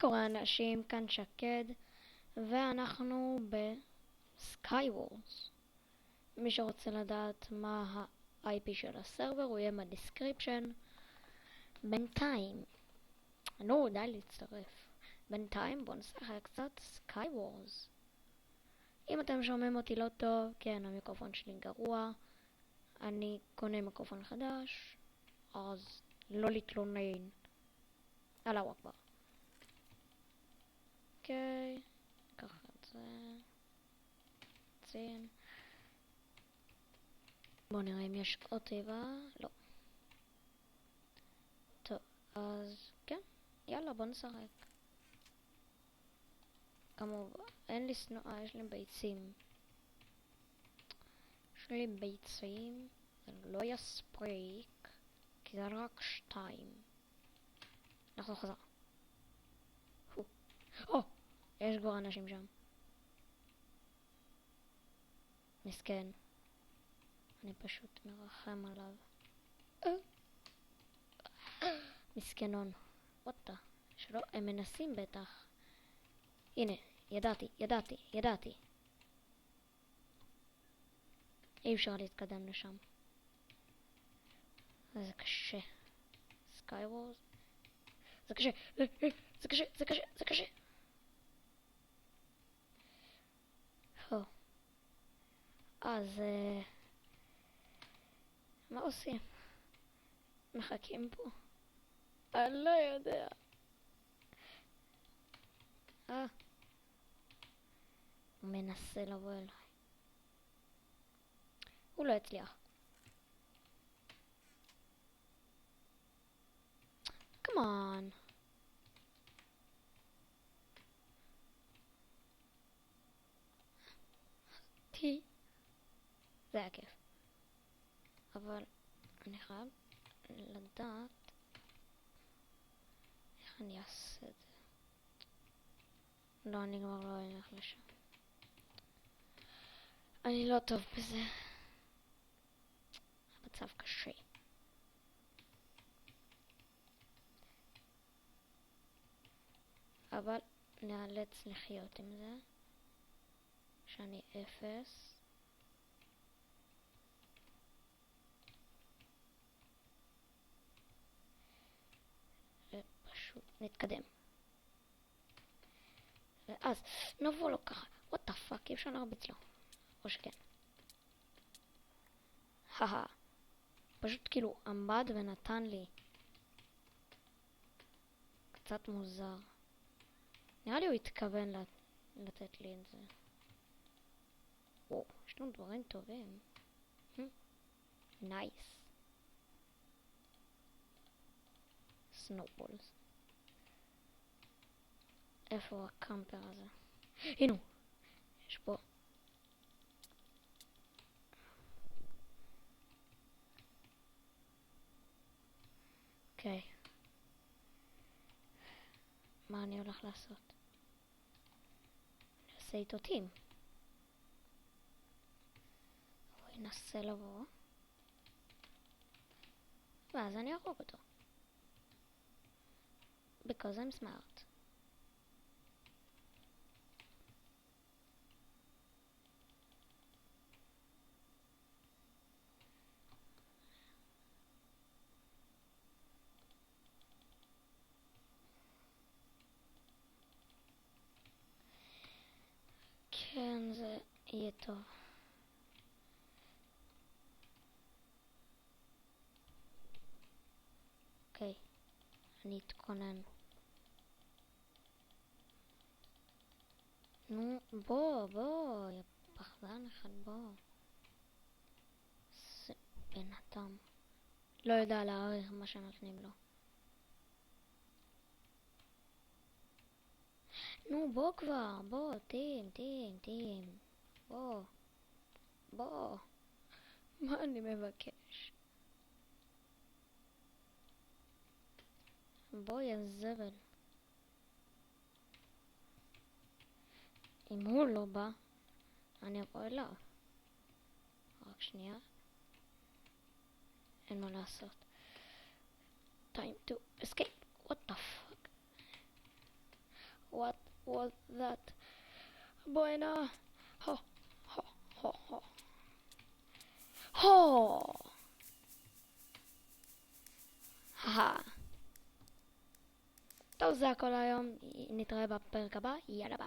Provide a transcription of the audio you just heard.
קורא אנשים, כאן שקד, ואנחנו בסקאי וורס. מי שרוצה לדעת מה ה-IP של הסרבר הוא יהיה בדיסקריפשן. בינתיים, נו די להצטרף. בינתיים בואו נשחק קצת סקאי וורס. אם אתם שומעים אותי לא טוב, כן, המיקרופון שלי גרוע, אני קונה מיקרופון חדש, אז לא להתלונן. אללה אכבר. אוקיי, ככה את זה. צין. בואו נראה אם יש עוד תיבה. לא. טוב, אז כן, יאללה בואו נשחק. כמובן, אין לי שנואה, יש לי ביצים. יש לי ביצים, זה לא יספיק, כי זה רק 2. נחזור חזרה. או! יש כבר אנשים שם. מסכן. אני פשוט מרחם עליו. מסכנון. וואטה. שלא, הם מנסים בטח. הנה, ידעתי. אי אפשר להתקדם לשם. זה קשה. סקאי וורס. זה קשה. אז מה עושים? מחכים פה? אני לא יודע. הוא מנסה לבוא אליי. הוא לא הצליח. כמובן. זה היה כיף. אבל אני חייב לדעת איך אני אעשה את זה. לא, אני כבר לא אלך לשם. אני לא טוב בזה. המצב קשה. אבל נאלץ לחיות עם זה. שאני 0. ופשוט נתקדם. ואז נבוא לו ככה. what the fuck, אי אפשר להרביץ לו. או שכן. פשוט כאילו עמד ונתן לי. קצת מוזר. נראה לי הוא התכוון לתת לי את זה. יש לנו דברים טובים. נייס. סנובולס. איפה הקמפר הזה? הנה. יש פה. אוקיי. מה אני הולך לעשות? אני אעשה איתו טים. הוא ינסה לבוא. ואז אני ארוג אותו. Because I'm smart. כן, זה יהיה טוב. אוקיי, אני אתכונן. נו, בוא, יא פחדן אחד, בוא. זה בן אדם. לא יודע להעריך מה שנותנים לו. נו, בוא כבר, בוא, טים. בוא. מה אני מבקש? בוא, יא זבל. אם הוא לא בא, אני אבוא אליו. רק שנייה. אין מה לעשות. Time to escape. What the fuck? what was that? בואי נא. הו, הו, הו, הו. הו! טוב, זה הכל היום. נתראה בפרק הבא. יאללה ביי.